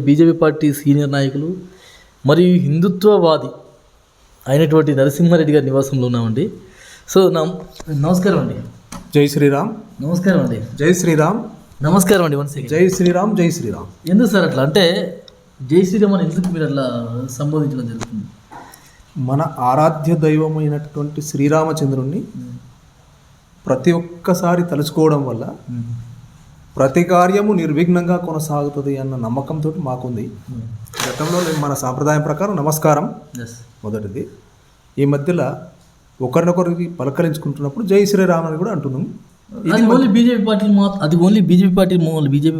BJP party senior నాయకులు మరియు హిందుత్వవాది అయినటువంటి నరసింహారెడ్డి గారి నివాసంలో ఉన్నామండి. సో నమస్కారం అండి. జై శ్రీరామ్. నమస్కారం అండి. జై శ్రీరామ్. నమస్కారం అండి. One second. జై శ్రీరామ్. జై శ్రీరామ్. ఎందుకు సార్ అట్లా అంటే జై శ్రీరామ్ అని ఎందుకు మీరు అట్లా సంబోధించడం జరుగుతుంది? మన ఆరాధ్య దైవమైనటువంటి శ్రీరామచంద్రుణ్ణి ప్రతి ఒక్కసారి తలుచుకోవడం వల్ల ప్రతి కార్యము నిర్విఘ్నంగా కొనసాగుతుంది అన్న నమ్మకంతో మాకుంది. గతంలో మన సాంప్రదాయం ప్రకారం నమస్కారం మొదటిది. ఈ మధ్యలో ఒకరినొకరికి పలకరించుకుంటున్నప్పుడు జై శ్రీరామ్ అని కూడా అంటున్నాం. అది ఓన్లీ బీజేపీ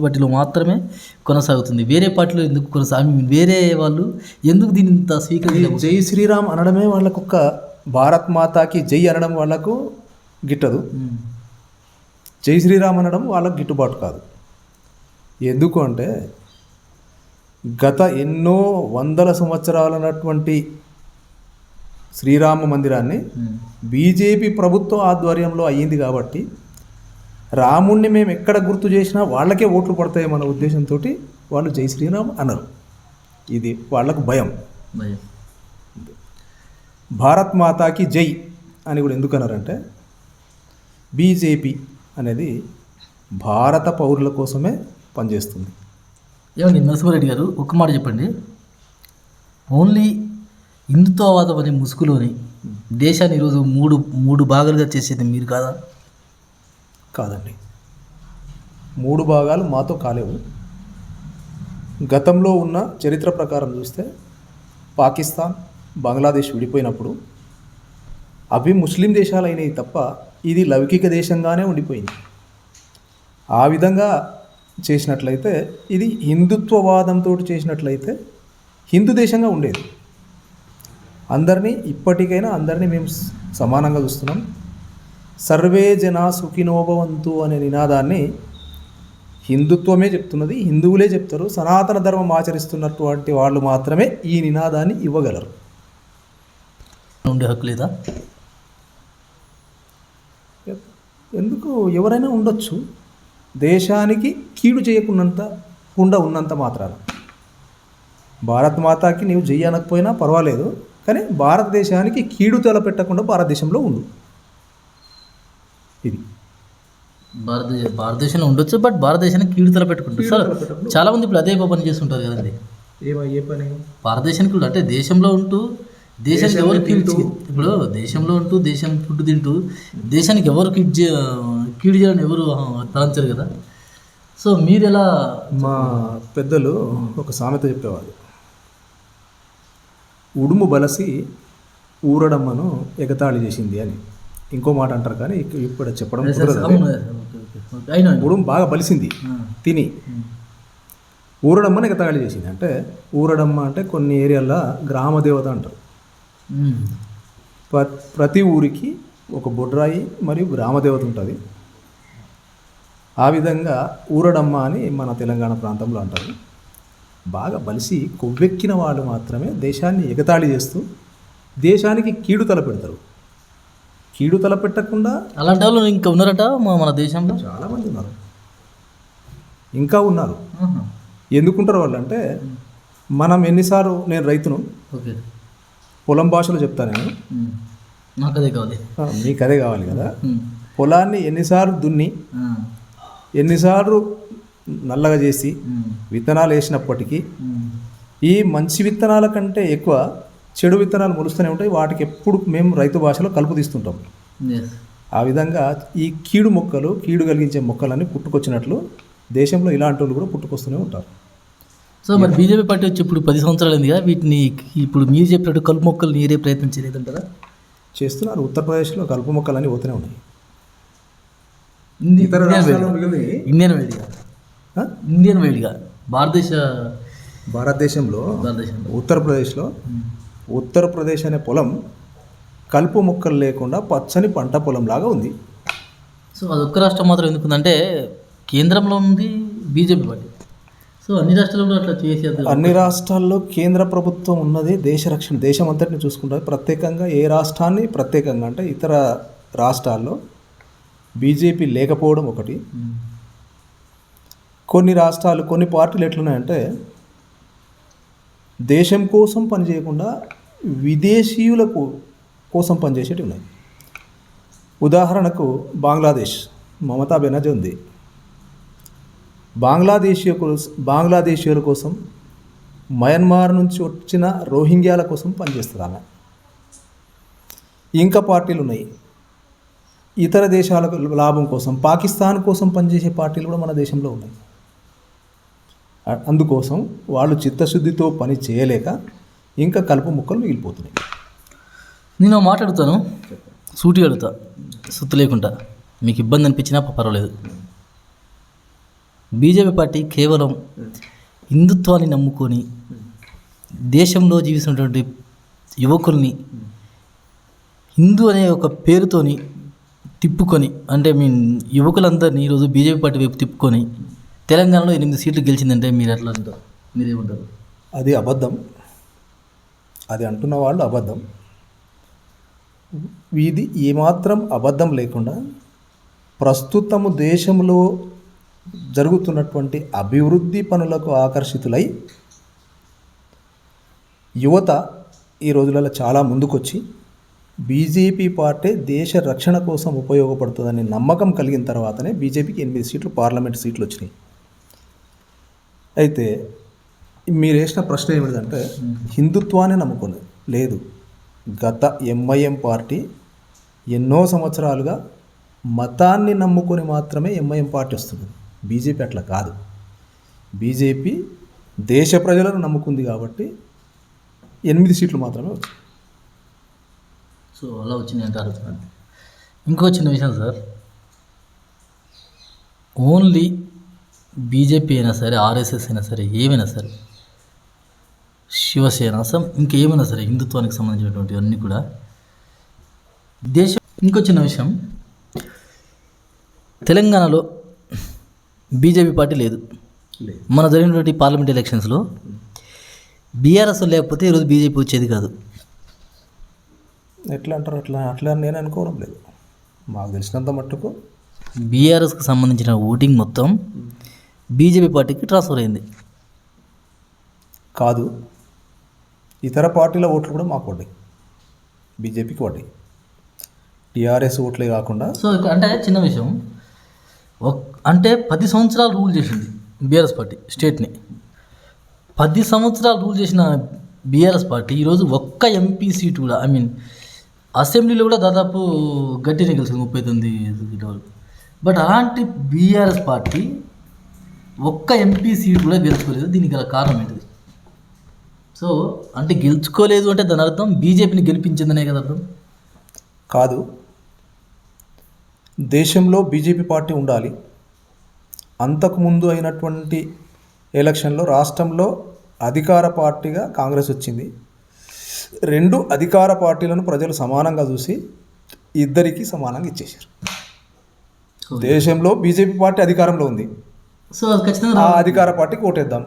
పార్టీలో మాత్రమే కొనసాగుతుంది. వేరే పార్టీలో ఎందుకు వేరే వాళ్ళు ఎందుకు దీన్ని ఇంత స్వీకరించారు? జై శ్రీరామ్ అనడమే వాళ్ళకు ఒక భారత్ మాతాకి జై అనడం వాళ్ళకు గిట్టదు. జై శ్రీరామ్ అనడం వాళ్ళకు గిట్టుబాటు కాదు. ఎందుకు అంటే గత ఎన్నో వందల సంవత్సరాలన్నటువంటి శ్రీరామ మందిరాన్ని బీజేపీ ప్రభుత్వం ఆధ్వర్యంలో అయ్యింది కాబట్టి రాముణ్ణి మేము ఎక్కడ గుర్తు చేసినా వాళ్ళకే ఓట్లు పడతాయి మన ఉద్దేశంతో వాళ్ళు జై శ్రీరామ్ అన్నారు. ఇది వాళ్ళకు భయం. భారత్ మాతాకి జై అని కూడా ఎందుకు అన్నారంటే బీజేపీ అనేది భారత పౌరుల కోసమే పనిచేస్తుంది. ఏమండి నరసింహారెడ్డి గారు, ఒక్క మాట చెప్పండి. ఓన్లీ హిందుత్వవాదం అనే ముసుగులోని దేశాన్ని ఈరోజు మూడు భాగాలుగా చేసేది మీరు కాదా? కాదండి, 3 భాగాలు మాతో కాలేవు. గతంలో ఉన్న చరిత్ర ప్రకారం చూస్తే పాకిస్తాన్, బంగ్లాదేశ్ విడిపోయినప్పుడు అవి ముస్లిం దేశాలు అయినాయి తప్ప ఇది లౌకిక దేశంగానే ఉండిపోయింది. ఆ విధంగా చేసినట్లయితే ఇది హిందుత్వవాదంతో చేసినట్లయితే హిందూ దేశంగా ఉండేది. ఇప్పటికైనా అందరినీ మేము సమానంగా చూస్తున్నాం. సర్వే జనా సుఖినోభవంతు అనే నినాదాన్ని హిందుత్వమే చెప్తున్నది, హిందువులే చెప్తారు. సనాతన ధర్మం ఆచరిస్తున్నటువంటి వాళ్ళు మాత్రమే ఈ నినాదాన్ని ఇవ్వగలరు. ఉండే హక్కు లేదా? ఎందుకు, ఎవరైనా ఉండొచ్చు. దేశానికి కీడు చేయకుండా ఉన్నంత మాత్రాన భారత్ మాతాకి నీవు జై అనకపోయినా పర్వాలేదు, కానీ భారతదేశానికి కీడు తలపెట్టకుండా భారతదేశంలో ఉండు. ఇది భారతదేశంలో ఉండొచ్చు, బట్ భారతదేశానికి కీడు తలపెట్టుకుంటారు సార్. చాలామంది ఇప్పుడు అదే పని చేస్తుంటారు కదండి. ఏ పని? భారతదేశానికి కూడా అంటే దేశంలో ఉంటూ దేశానికి ఎవరు ఇప్పుడు దేశంలో ఉంటూ దేశం ఫుడ్ తింటూ దేశానికి ఎవరు కీడు చేయాలని ఎవరు తలంచారు కదా. సో మీరు ఎలా? మా పెద్దలు ఒక సామెత చెప్పేవాళ్ళు, ఉడుము బలసి ఊరడమ్మను ఎగతాళి చేసింది అని. ఇంకో మాట అంటారు కానీ ఇప్పుడు చెప్పడం ఉడుము బాగా బలిసింది తిని ఊరడమ్మను ఎగతాళి చేసింది. అంటే ఊరడమ్మ అంటే కొన్ని ఏరియాల్లో గ్రామ దేవత అంటారు. ప్రతి ఊరికి ఒక బొడ్రాయి మరియు గ్రామదేవత ఉంటుంది. ఆ విధంగా ఊరడమ్మ అని మన తెలంగాణ ప్రాంతంలో అంటారు. బాగా బలిసి కొవ్వెక్కిన వాళ్ళు మాత్రమే దేశాన్ని ఎగతాళి చేస్తూ దేశానికి కీడు తలపెడతారు. కీడు తలపెట్టకుండా అలాంటి వాళ్ళు ఇంకా ఉన్నారట మన దేశంలో. చాలామంది ఉన్నారు, ఇంకా ఉన్నారు. ఎందుకుంటారు వాళ్ళు అంటే, మనం ఎన్నిసార్లు, నేను రైతును, పొలం భాషలో చెప్తాను నేను, నాకు అదే కావాలి, మీకు అదే కావాలి కదా. పొలాన్ని ఎన్నిసార్లు దున్ని ఎన్నిసార్లు నల్లగా చేసి విత్తనాలు వేసినప్పటికీ ఈ మంచి విత్తనాల కంటే ఎక్కువ చెడు విత్తనాలు మొలుస్తూనే ఉంటాయి. వాటికి ఎప్పుడు మేము రైతు భాషలో కలుపు తీస్తుంటాం. ఆ విధంగా ఈ కీడు కలిగించే మొక్కలన్నీ పుట్టుకొచ్చినట్లు దేశంలో ఇలాంటి వాళ్ళు కూడా పుట్టుకొస్తూనే ఉంటారు. సో మరి బీజేపీ పార్టీ వచ్చి ఇప్పుడు 10 సంవత్సరాలు అయిందిగా, వీటిని ఇప్పుడు మీరు చెప్పినట్టు కలుపు మొక్కలు నీరే ప్రయత్నం చేయలేదంటారా? చేస్తున్నారు. ఉత్తరప్రదేశ్లో కలుపు మొక్కలన్నీ పోతూనే ఉన్నాయి. ఇండియన్ వైడ్గా భారతదేశంలో ఉత్తరప్రదేశ్ అనే పొలం కలుపు మొక్కలు లేకుండా పచ్చని పంట పొలం లాగా ఉంది. సో అది ఒక్క రాష్ట్రం మాత్రం ఎందుకుందంటే కేంద్రంలో ఉంది బీజేపీ పార్టీ. సో అన్ని రాష్ట్రాల్లో అట్లా చేసేది. అన్ని రాష్ట్రాల్లో కేంద్ర ప్రభుత్వం ఉన్నది దేశ రక్షణ, దేశం అంతటిని చూసుకుంటుంది. ప్రత్యేకంగా ఏ రాష్ట్రాన్ని ప్రత్యేకంగా అంటే ఇతర రాష్ట్రాల్లో బీజేపీ లేకపోవడం ఒకటి. కొన్ని రాష్ట్రాలు, కొన్ని పార్టీలు ఎట్లున్నాయంటే దేశం కోసం పనిచేయకుండా విదేశీయులకు కోసం పనిచేసేవి ఉన్నాయి. ఉదాహరణకు బంగ్లాదేశ్, మమతా బెనర్జీ ఉంది. బంగ్లాదేశీయుల కోసం మయన్మార్ నుంచి వచ్చిన రోహింగ్యాల కోసం పనిచేస్తారు ఆమె. ఇంకా పార్టీలు ఉన్నాయి ఇతర దేశాలకు లాభం కోసం, పాకిస్తాన్ కోసం పనిచేసే పార్టీలు కూడా మన దేశంలో ఉన్నాయి. అందుకోసం వాళ్ళు చిత్తశుద్ధితో పని చేయలేక ఇంకా కలుపు ముక్కలు మిగిలిపోతున్నాయి. నేను మాట్లాడుతాను, సూటిగా అడుగుతా, సుత్తు లేకుండా. మీకు ఇబ్బంది అనిపించినా పర్వాలేదు. బీజేపీ పార్టీ కేవలం హిందుత్వాన్ని నమ్ముకొని దేశంలో జీవిస్తున్నటువంటి యువకుల్ని హిందూ అనే ఒక పేరుతోని తిప్పుకొని, అంటే మీ యువకులందరినీ ఈరోజు బీజేపీ పార్టీ వైపు తిప్పుకొని తెలంగాణలో 8 సీట్లు గెలిచిందంటే మీరు ఎట్లా అంటారు? మీరేమంటారు? అది అబద్ధం. అది అంటున్న వాళ్ళు అబద్ధం. ఇది ఏమాత్రం అబద్ధం లేకుండా ప్రస్తుతము దేశంలో జరుగుతున్నటువంటి అభివృద్ధి పనులకు ఆకర్షితులై యువత ఈ రోజులలో చాలా ముందుకొచ్చి బీజేపీ పార్టీ దేశ రక్షణ కోసం ఉపయోగపడుతుందని నమ్మకం కలిగిన తర్వాతనే బీజేపీకి 8 సీట్లు పార్లమెంట్ సీట్లు వచ్చినాయి. అయితే మీరు వేసిన ప్రశ్న ఏమిటంటే హిందుత్వాన్ని నమ్ముకుని లేదు. గత ఎంఐఎం పార్టీ ఎన్నో సంవత్సరాలుగా మతాన్ని నమ్ముకొని మాత్రమే ఎంఐఎం పార్టీ వస్తుంది. బీజేపీ అట్లా కాదు. బీజేపీ దేశ ప్రజలను నమ్ముకుంది కాబట్టి 8 సీట్లు మాత్రమే వచ్చాయి. సో అలా వచ్చింది అంటారు. ఇంకో చిన్న విషయం సార్, ఓన్లీ బీజేపీ అయినా సరే, ఆర్ఎస్ఎస్ అయినా సరే, ఏమైనా సరే, శివసేన ఇంకేమైనా సరే, హిందుత్వానికి సంబంధించినటువంటి అన్నీ కూడా దేశం. ఇంకో చిన్న విషయం, తెలంగాణలో బీజేపీ పార్టీ లేదు. మన జరిగినటువంటి పార్లమెంట్ ఎలక్షన్స్లో బీఆర్ఎస్ లేకపోతే ఈరోజు బీజేపీ వచ్చేది కాదు. ఎట్లా అంటారు? అట్లా నేను అనుకోవడం లేదు. మాకు తెలిసినంత మట్టుకు బీఆర్ఎస్కి సంబంధించిన ఓటింగ్ మొత్తం బీజేపీ పార్టీకి ట్రాన్స్ఫర్ అయింది. కాదు, ఇతర పార్టీల ఓట్లు కూడా మాకు పడ్డాయి, బీజేపీకి పడ్డాయి. టీఆర్ఎస్ ఓట్లే కాకుండా. సో అంటే చిన్న విషయం, అంటే 10 సంవత్సరాలు రూల్ చేసింది బీఆర్ఎస్ పార్టీ స్టేట్ని. 10 సంవత్సరాలు రూల్ చేసిన బీఆర్ఎస్ పార్టీ ఈరోజు ఒక్క ఎంపీ సీటు కూడా, అసెంబ్లీలో కూడా దాదాపు గట్టినే గెలిచింది 39. బట్ అలాంటి బీఆర్ఎస్ పార్టీ ఒక్క ఎంపీ సీటు కూడా గెలుచుకోలేదు. దీనికి గల కారణం ఏంటిది? సో అంటే గెలుచుకోలేదు అంటే దాని అర్థం బీజేపీని గెలిపించిందనే కదా అర్థం? కాదు, దేశంలో బీజేపీ పార్టీ ఉండాలి. అంతకుముందు అయినటువంటి ఎలక్షన్లో రాష్ట్రంలో అధికార పార్టీగా కాంగ్రెస్ వచ్చింది. 2 అధికార పార్టీలను ప్రజలు సమానంగా చూసి ఇద్దరికి సమానంగా ఇచ్చేశారు. దేశంలో బీజేపీ పార్టీ అధికారంలో ఉంది. సో ఖచ్చితంగా ఆ అధికార పార్టీకి ఓటేద్దాం.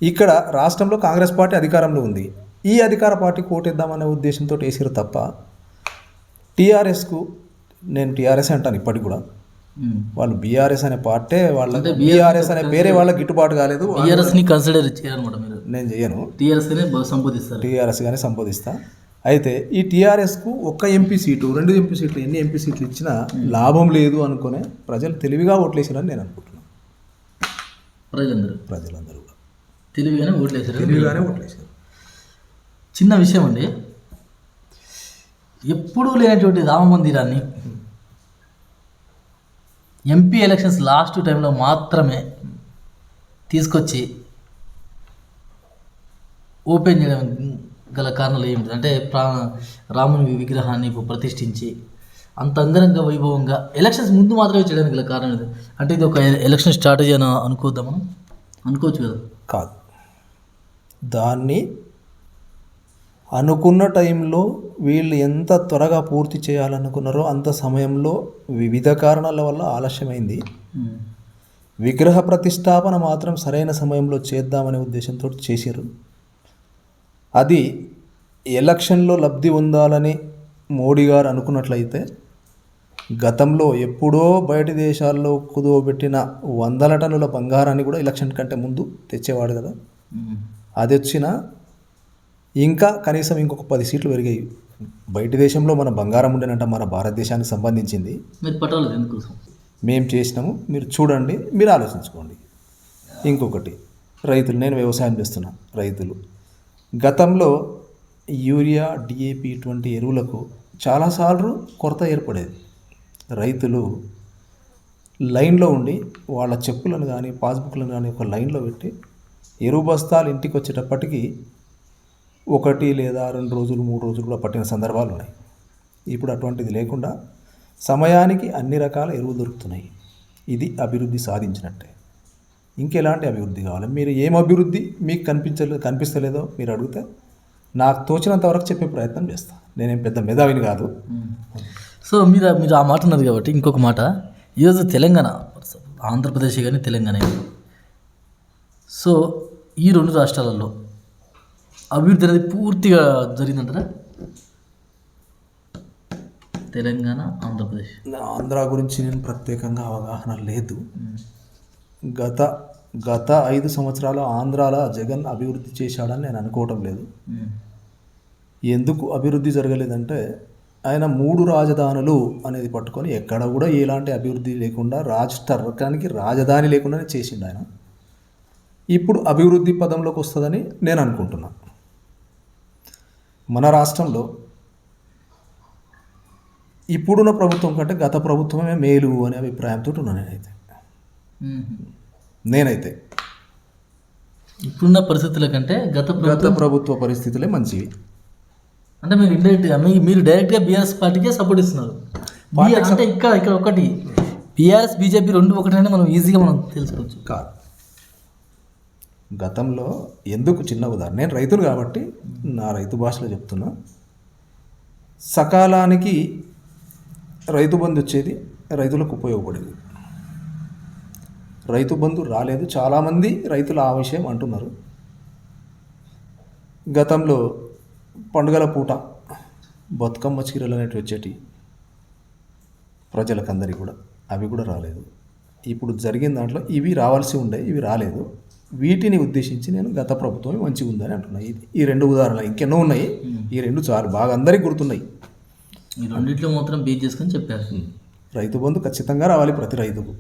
ఇక్కడ రాష్ట్రంలో కాంగ్రెస్ పార్టీ అధికారంలో ఉంది. ఈ అధికార పార్టీకి ఓటేద్దామనే ఉద్దేశంతో వేసారు తప్ప టీఆర్ఎస్కు, నేను టీఆర్ఎస్ అంటాను ఇప్పటికి కూడా, వాళ్ళు బీఆర్ఎస్ అనే పార్టీ, వాళ్ళ బీఆర్ఎస్ అనే పేరే వాళ్ళకి గిట్టుబాటు కాలేదు. బీఆర్ఎస్ని కన్సిడర్ చేయాలన్నమాట మీరు? నేను చేయను. టీఆర్ఎస్ గానే సంబోధిస్తా. అయితే ఈ టీఆర్ఎస్కు ఒక్క ఎంపీ సీటు, 2 ఎంపీ సీట్లు, ఎన్ని ఎంపీ సీట్లు ఇచ్చినా లాభం లేదు అనుకునే ప్రజలు తెలివిగా ఓట్లేసారని నేను అనుకుంటున్నాను. ప్రజలందరూ కూడా తెలివిగానే ఓట్లేసారు. చిన్న విషయం అండి, ఎప్పుడూ లేనటువంటి రామ మందిరాన్ని ఎంపీ ఎలక్షన్స్ లాస్ట్ టైంలో మాత్రమే తీసుకొచ్చి ఓపెన్ చేయడం గల కారణాలు ఏమిటి? అంటే రాముని విగ్రహాన్ని ప్రతిష్ఠించి అంత అంగరంగ వైభవంగా ఎలక్షన్స్ ముందు మాత్రమే చేయడానికి గల కారణం ఇది. అంటే ఇది ఒక ఎలక్షన్ స్ట్రాటజీ అని అనుకోవచ్చు కదా? కాదు, దాన్ని అనుకున్న టైంలో వీళ్ళు ఎంత త్వరగా పూర్తి చేయాలనుకున్నారో అంత సమయంలో వివిధ కారణాల వల్ల ఆలస్యమైంది. విగ్రహ ప్రతిష్టాపన మాత్రం సరైన సమయంలో చేద్దామనే ఉద్దేశంతో చేశారు. అది ఎలక్షన్లో లబ్ధి పొందాలని మోడీ గారు అనుకున్నట్లయితే గతంలో ఎప్పుడో బయటి దేశాల్లో కుదువబెట్టిన 100 టన్నుల బంగారాన్ని కూడా ఎలక్షన్ కంటే ముందు తెచ్చేవాడు కదా. అది వచ్చినా ఇంకా కనీసం ఇంకొక 10 సీట్లు పెరిగాయి. బయట దేశంలో మన బంగారం ఉండేనంట, మన భారతదేశానికి సంబంధించింది. మీరు పట్టలేదు ఎందుకోసం? మేము చేసినాము, మీరు చూడండి, మీరు ఆలోచించుకోండి. ఇంకొకటి, రైతులు, నేను వ్యవసాయం చేస్తున్నా. రైతులు గతంలో యూరియా, డిఏపి ఇటువంటి ఎరువులకు చాలాసార్లు కొరత ఏర్పడేది. రైతులు లైన్లో ఉండి వాళ్ళ చెప్పులను కానీ పాస్బుక్లను కానీ ఒక లైన్లో పెట్టి ఎరువు బస్తాలు ఇంటికి వచ్చేటప్పటికి 1 లేదా 2 రోజులు 3 రోజులు కూడా పట్టిన సందర్భాలు ఉన్నాయి. ఇప్పుడు అటువంటిది లేకుండా సమయానికి అన్ని రకాల ఎరువులు దొరుకుతున్నాయి. ఇది అభివృద్ధి సాధించినట్టే. ఇంకెలాంటి అభివృద్ధి కావాలి? మీరు ఏం అభివృద్ధి మీకు కనిపిస్తలేదో మీరు అడిగితే నాకు తోచినంత వరకు చెప్పే ప్రయత్నం చేస్తాను. నేనేం పెద్ద మేధావిని కాదు. సో మీరు ఆ మాట అన్నారు కాబట్టి ఇంకొక మాట, ఈరోజు తెలంగాణ, ఆంధ్రప్రదేశ్ కానీ తెలంగాణ కానీ, సో ఈ 2 రాష్ట్రాలలో అభివృద్ధి అనేది పూర్తిగా జరిగిందంటారా? తెలంగాణ, ఆంధ్రప్రదేశ్. ఆంధ్ర గురించి నేను ప్రత్యేకంగా అవగాహన లేదు. గత 5 సంవత్సరాలు ఆంధ్రాలో జగన్ అభివృద్ధి చేశాడని నేను అనుకోవటం లేదు. ఎందుకు అభివృద్ధి జరగలేదంటే ఆయన 3 రాజధానులు అనేది పట్టుకొని ఎక్కడ కూడా ఎలాంటి అభివృద్ధి లేకుండా రాష్ట్రానికి రాజధాని లేకుండానే చేసిండు ఆయన. ఇప్పుడు అభివృద్ధి పదంలోకి వస్తుందని నేను అనుకుంటున్నాను. మన రాష్ట్రంలో ఇప్పుడున్న ప్రభుత్వం కంటే గత ప్రభుత్వమే మేలు అనే అభిప్రాయంతో ఉన్నాను నేనైతే. ఇప్పుడున్న పరిస్థితుల కంటే గత ప్రభుత్వ పరిస్థితులే మంచివి. అంటే మీరు ఇండైరెక్ట్గా మీరు డైరెక్ట్గా బీఆర్ఎస్ పార్టీకే సపోర్ట్ ఇస్తున్నారు. అంటే ఇక్కడ ఒకటి బీఆర్ఎస్ బీజేపీ 2 ఒకటనే మనం ఈజీగా మనం తెలుసుకోవచ్చు. కాదు, గతంలో ఎందుకు చిన్న ఉదాహరణ, నేను రైతులు కాబట్టి నా రైతు భాషలో చెప్తున్నా. సకాలానికి రైతు బంధు వచ్చేది, రైతులకు ఉపయోగపడేది. రైతు బంధు రాలేదు, చాలామంది రైతులు ఆ విషయం అంటున్నారు. గతంలో పండుగల పూట బతుకమ్మ చీరలు అనేవి వచ్చేటి ప్రజలకందరికీ కూడా, అవి కూడా రాలేదు. ఇప్పుడు జరిగిన దాంట్లో ఇవి రావాల్సి ఉండే, ఇవి రాలేదు. వీటిని ఉద్దేశించి నేను గత ప్రభుత్వమే మంచిగా ఉందని అంటున్నాను. ఈ 2 ఉదాహరణలు, ఇంకెన్నో ఉన్నాయి, ఈ 2 చాలు, బాగా అందరికీ గుర్తున్నాయి. ఈ రెండిట్లో మాత్రం బేస్ చేసుకొని చెప్పారు. రైతు బంధు ఖచ్చితంగా రావాలి ప్రతి రైతుకు.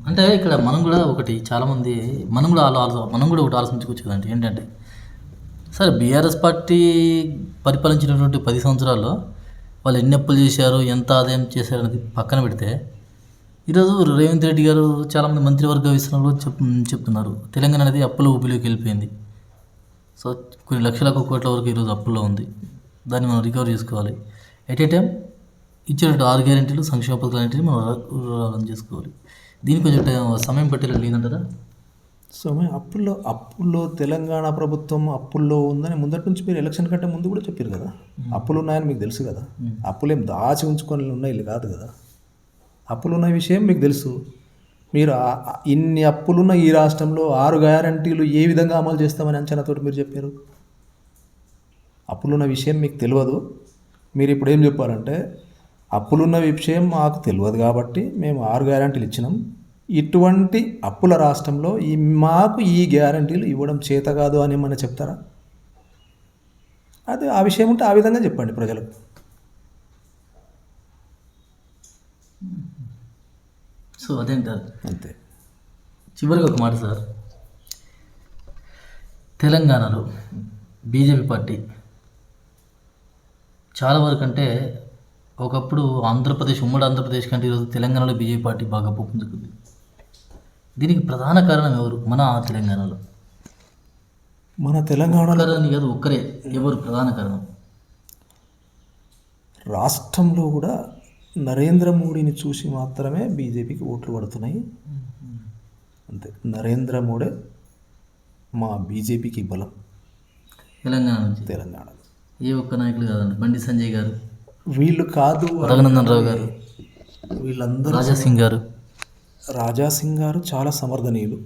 అంటే ఇక్కడ మనం కూడా ఒకటి చాలామంది మనం కూడా ఒకటి ఆలోచించుకోవచ్చు కదండి. ఏంటంటే సరే, బీఆర్ఎస్ పార్టీ పరిపాలించినటువంటి 10 సంవత్సరాల్లో వాళ్ళు ఎన్ని అప్పులు చేశారు, ఎంత ఆదాయం చేశారు అనేది పక్కన పెడితే, ఈరోజు రేవంత్ రెడ్డి గారు చాలామంది మంత్రివర్గ విస్తరణలో చెప్తున్నారు తెలంగాణ అనేది అప్పుల ఊపిలోకి వెళ్ళిపోయింది. సో కొన్ని లక్షల కోట్ల వరకు ఈరోజు అప్పుల్లో ఉంది. దాన్ని మనం రికవర్ చేసుకోవాలి. ఎట్ ఏ టైం ఇచ్చినట్టు 6 గ్యారెంటీలు, సంక్షేమ పథకాలు అనేటివి మనం రన్ చేసుకోవాలి. దీనికి కొంచెం సమయం పట్టేలా లేదంటారా? అప్పుల్లో తెలంగాణ ప్రభుత్వం అప్పుల్లో ఉందని ముందటి నుంచి మీరు ఎలక్షన్ కంటే ముందు కూడా చెప్పారు కదా. అప్పులు ఉన్నాయని మీకు తెలుసు కదా. అప్పులు ఏం దాచి ఉంచుకొని ఉన్నాయి కాదు కదా. అప్పులు ఉన్న విషయం మీకు తెలుసు. మీరు ఇన్ని అప్పులున్న ఈ రాష్ట్రంలో 6 గ్యారెంటీలు ఏ విధంగా అమలు చేస్తామని అంచనాతోటి మీరు చెప్పారు. అప్పులున్న విషయం మీకు తెలియదు. మీరు ఇప్పుడు ఏం చెప్పారంటే, అప్పులున్న విషయం మాకు తెలియదు కాబట్టి మేము 6 గ్యారెంటీలు ఇచ్చినాం. ఇటువంటి అప్పుల రాష్ట్రంలో మాకు ఈ గ్యారెంటీలు ఇవ్వడం చేత కాదు అని ఏమన్నా చెప్తారా? అది ఆ విషయం ఉంటే ఆ విధంగా చెప్పండి ప్రజలకు. సో అదేంటారు అంతే. చివరికి ఒక మాట సార్, తెలంగాణలో బీజేపీ పార్టీ చాలా వరకు అంటే ఒకప్పుడు ఉమ్మడి ఆంధ్రప్రదేశ్ కంటే ఈరోజు తెలంగాణలో బీజేపీ పార్టీ బాగా పుంజుకుంది. దీనికి ప్రధాన కారణం ఎవరు? మన తెలంగాణలో కాదు, ఒక్కరే. ఎవరు ప్రధాన కారణం? రాష్ట్రంలో కూడా నరేంద్ర మోడీని చూసి మాత్రమే బీజేపీకి ఓట్లు పడుతున్నాయి. అంతే, నరేంద్ర మోడీ మా బీజేపీకి బలం. తెలంగాణ ఏ ఒక్క నాయకులు కాదండి. బండి సంజయ్ గారు, వీళ్ళు కాదు, రఘునందన్ రావు గారు, వీళ్ళందరూ, రాజాసింగ్ గారు చాలా సమర్థనీయులు.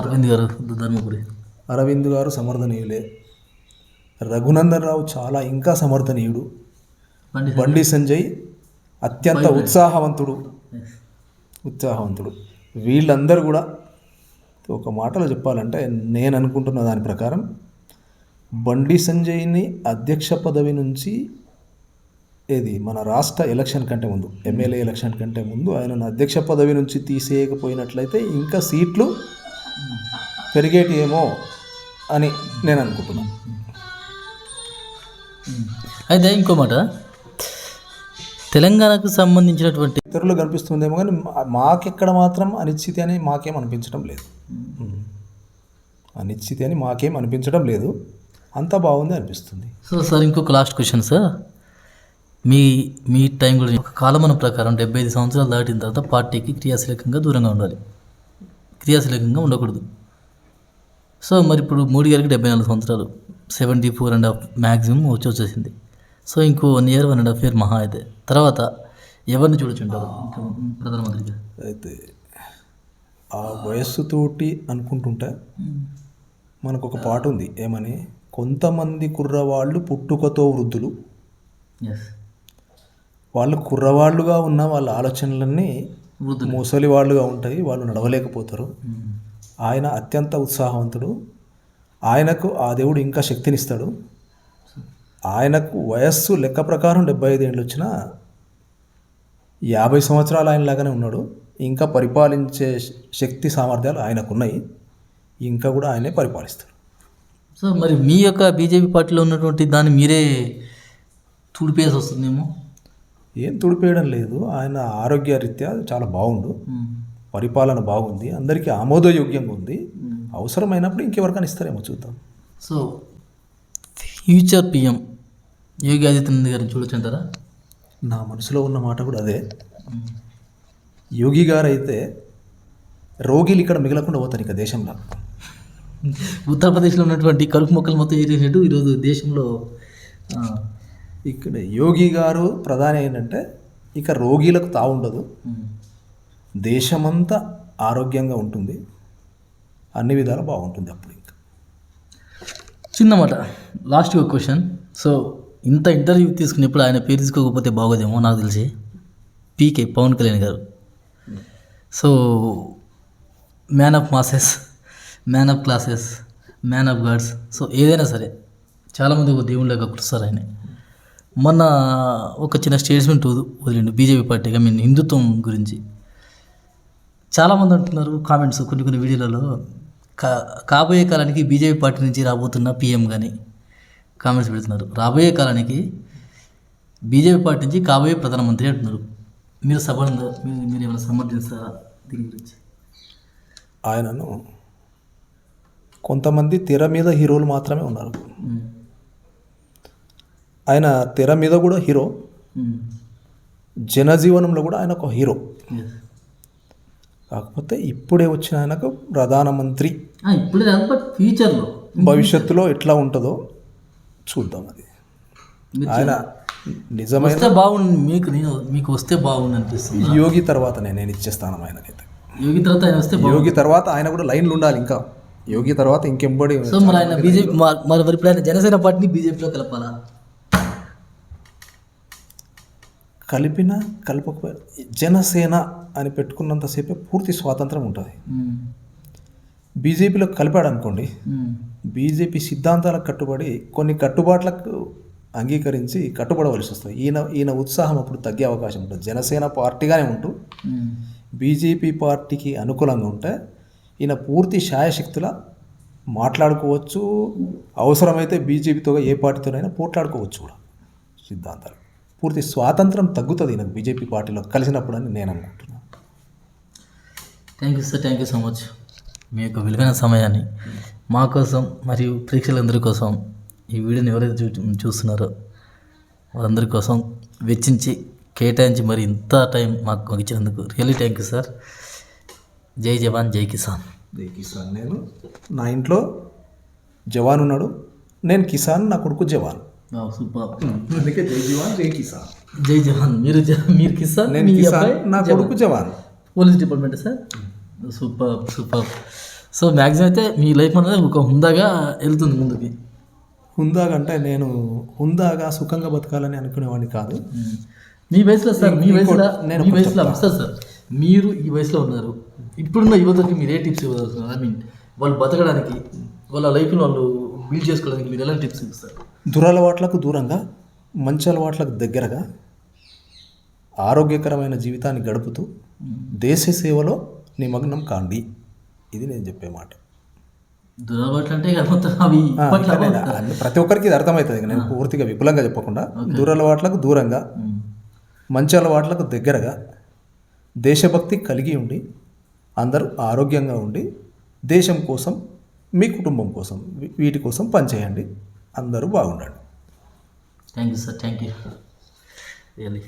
అరవింద్ గారు సమర్థనీయులే. రఘునందన్ రావు చాలా ఇంకా సమర్థనీయుడు. బండి సంజయ్ అత్యంత ఉత్సాహవంతుడు. వీళ్ళందరూ కూడా ఒక మాటలో చెప్పాలంటే నేను అనుకుంటున్న దాని ప్రకారం బండి సంజయ్ని అధ్యక్ష పదవి నుంచి మన రాష్ట్ర ఎలక్షన్ కంటే ముందు, ఎమ్మెల్యే ఎలక్షన్ కంటే ముందు ఆయనను అధ్యక్ష పదవి నుంచి తీసేయకపోయినట్లయితే ఇంకా సీట్లు పెరిగేటియేమో అని నేను అనుకుంటున్నాను. అయితే ఇంకో మాట, తెలంగాణకు సంబంధించినటువంటి ఇతరులు కనిపిస్తుందేమో కానీ మాకెక్కడ మాత్రం అనిశ్చితి అని మాకేం అనిపించడం లేదు. అనిశ్చితి అని మాకేం అనిపించడం లేదు, అంతా బాగుంది అనిపిస్తుంది. సో సార్ ఇంకొక లాస్ట్ క్వశ్చన్ సార్, మీ టైం కూడా ఒక కాలమాన ప్రకారం 75 సంవత్సరాలు దాటిన తర్వాత పార్టీకి క్రియాశీలకంగా దూరంగా ఉండాలి, క్రియాశీలకంగా ఉండకూడదు. సో మరి ఇప్పుడు మోడీ గారికి 74 సంవత్సరాలు, 74.5 మ్యాక్సిమం వచ్చేసింది. సో ఇంకో 1 year 1.5 year మహా అయితే తర్వాత ఎవరిని చూడొచ్చుంటారు ఇంకా ప్రధానమంత్రిగా? అయితే ఆ వయస్సుతోటి అనుకుంటుంటే మనకు ఒక పాట ఉంది, ఏమని, కొంతమంది కుర్రవాళ్ళు పుట్టుకతో వృద్ధులు, వాళ్ళు కుర్రవాళ్ళుగా ఉన్న వాళ్ళ ఆలోచనలన్నీ ముసలి వాళ్ళుగా ఉంటాయి, వాళ్ళు నడవలేకపోతారు. ఆయన అత్యంత ఉత్సాహవంతుడు, ఆయనకు ఆ దేవుడు ఇంకా శక్తినిస్తాడు. ఆయనకు వయస్సు లెక్క ప్రకారం 75 ఏళ్ళు వచ్చినా 50 సంవత్సరాలు ఆయనలాగానే ఉన్నాడు. ఇంకా పరిపాలించే శక్తి సామర్థ్యాలు ఆయనకున్నాయి, ఇంకా కూడా ఆయనే పరిపాలిస్తాడు. సో మరి మీ యొక్క బీజేపీ పార్టీలో ఉన్నటువంటి దాన్ని మీరే తుడిపేసి వస్తుందేమో? ఏం తుడిపేయడం లేదు, ఆయన ఆరోగ్యరీత్యా చాలా బాగుండు, పరిపాలన బాగుంది, అందరికీ ఆమోదయోగ్యంగా ఉంది. అవసరమైనప్పుడు ఇంకెవరికైనా ఇస్తారేమో చూద్దాం. So future PM Yogi Adityanath గారిని చూడొచ్చంటారా? నా మనసులో ఉన్న మాట కూడా అదే. యోగి గారు అయితే రోగిలు ఇక్కడ మిగలకుండా పోతారు ఇక దేశంలో. ఉత్తరప్రదేశ్లో ఉన్నటువంటి కలుపు మొక్కలు మొత్తం ఏరేసినట్టు ఈరోజు దేశంలో ఇక్కడ యోగి గారు ప్రధాని ఏంటంటే ఇక రోగిలకు తావుండదు, దేశమంతా ఆరోగ్యంగా ఉంటుంది, అన్ని విధాలు బాగుంటుంది అప్పుడు. ఇంకా చిన్నమాట లాస్ట్ ఒక క్వశ్చన్. సో ఇంత ఇంటర్వ్యూ తీసుకునేప్పుడు ఆయన పేరు తీసుకోకపోతే బాగోదేమో నాకు తెలిసి, పీకే పవన్ కళ్యాణ్ గారు. So man of masses, man of classes, man of gods, so ఏదైనా సరే చాలామంది ఒక దేవుళ్ళగా కొలుస్తారు ఆయన. మొన్న ఒక చిన్న స్టేట్మెంట్ వదిలిండు బీజేపీ పార్టీగా, మీన్ హిందుత్వం గురించి. చాలామంది అంటున్నారు కామెంట్స్ కొన్ని వీడియోలలో, కాబోయే కాలానికి బీజేపీ పార్టీ నుంచి రాబోతున్న పీఎం కానీ కామెంట్స్ పెడుతున్నారు. రాబోయే కాలానికి బీజేపీ పార్టీ నుంచి కాబోయే ప్రధానమంత్రి అంటున్నారు. మీరు మీరు ఏమైనా సమర్థిస్తారా దీని గురించి? ఆయనను కొంతమంది తెర మీద హీరోలు మాత్రమే ఉన్నారు. ఆయన తెర మీద కూడా హీరో, జనజీవనంలో కూడా ఆయన ఒక హీరో. కాకపోతే ఇప్పుడే వచ్చిన ఆయనకు ప్రధానమంత్రి, ఇప్పుడే ఫ్యూచర్లో భవిష్యత్తులో ఎట్లా ఉంటుందో చూద్దాం. అది ఆయన నిజమైన బాగుంది, మీకు వస్తే బాగుంది అనిపిస్తుంది. యోగి తర్వాత నేను ఇచ్చేస్తాను ఆయనకైతే. యోగి తర్వాత ఆయన వస్తే, యోగి తర్వాత ఆయన కూడా లైన్లు ఉండాలి. ఇంకా యోగి తర్వాత ఇంకెంబడి. సో మరి ఆయన బీజేపీ మరి ఇప్పుడు ఆయన జనసేన పార్టీని బీజేపీలో కలపాలా? కలపకపోయినా జనసేన అని పెట్టుకున్నంతసేపే పూర్తి స్వాతంత్రం ఉంటుంది. బీజేపీలో కలిపాడు అనుకోండి, బీజేపీ సిద్ధాంతాలకు కట్టుబడి కొన్ని కట్టుబాట్లకు అంగీకరించి కట్టుబడవలసి వస్తుంది. ఈయన ఉత్సాహం అప్పుడు తగ్గే అవకాశం ఉంటుంది. జనసేన పార్టీగానే ఉంటూ బీజేపీ పార్టీకి అనుకూలంగా ఉంటే ఈయన పూర్తి శాయశక్తుల మాట్లాడుకోవచ్చు, అవసరమైతే బీజేపీతో ఏ పార్టీతోనైనా పోట్లాడుకోవచ్చు కూడా. సిద్ధాంతాలు పూర్తి స్వాతంత్రం తగ్గుతుంది ఈయనకు బీజేపీ పార్టీలో కలిసినప్పుడు అని నేను అనుకుంటున్నాను. Thank you sir, thank you so much. మీ యొక్క విలువైన సమయాన్ని మా కోసం మరియు ప్రేక్షకులందరి కోసం, ఈ వీడియోని ఎవరైతే చూస్తున్నారో వాళ్ళందరి కోసం వెచ్చించి కేటాయించి మరి ఇంత టైం మాకు ఇచ్చినందుకు రియల్లీ థ్యాంక్ యూ సార్. జై జవాన్ జై కిసాన్. జై కిసాన్. నేను నా ఇంట్లో జవాన్ ఉన్నాడు, నేను కిసాన్, నా కొడుకు జవాన్. సూపర్. అందుకే జై జవాన్ జై కిసాన్. జై జవాన్. మీరు కిసాన్, నేను కిసాన్, నా కొడుకు జవాన్. Police department sir. Super. So maximum అయితే మీ లైఫ్ అనేది ఒక హుందాగా వెళ్తుంది ముందుకి. హుందాగా అంటే నేను హుందాగా సుఖంగా బతకాలని అనుకునేవాడిని కాదు. మీ వయసులో సార్, మీ వయసులో సార్, మీరు ఈ వయసులో ఉన్నారు, ఇప్పుడున్న యువతకి మీరు ఏ టిప్స్ ఇవ్వదలుచుకున్నారు? ఐ మీన్ వాళ్ళు బతకడానికి, వాళ్ళ లైఫ్ని వాళ్ళు బిల్డ్ చేసుకోవడానికి మీరు ఎలాంటి టిప్స్ ఇస్తారు? దురలవాట్లకు దూరంగా, మంచి అలవాట్లకు దగ్గరగా, ఆరోగ్యకరమైన జీవితాన్ని గడుపుతూ దేశ సేవలో నిమగ్నం కాండి. ఇది నేను చెప్పే మాట. దురలవాట్లు అంటే ఇక మొత్తం అవి ఇప్పట్లో ప్రతి ఒక్కరికి ఇది అర్థమవుతుంది. నేను పూర్తిగా విపులంగా చెప్పకుండా, దురలవాట్లకు దూరంగా, మంచి అలవాట్లకు దగ్గరగా, దేశభక్తి కలిగి ఉండి, అందరూ ఆరోగ్యంగా ఉండి, దేశం కోసం, మీ కుటుంబం కోసం, వీటి కోసం పనిచేయండి. అందరూ బాగుండండి. Thank you sir, thank you really.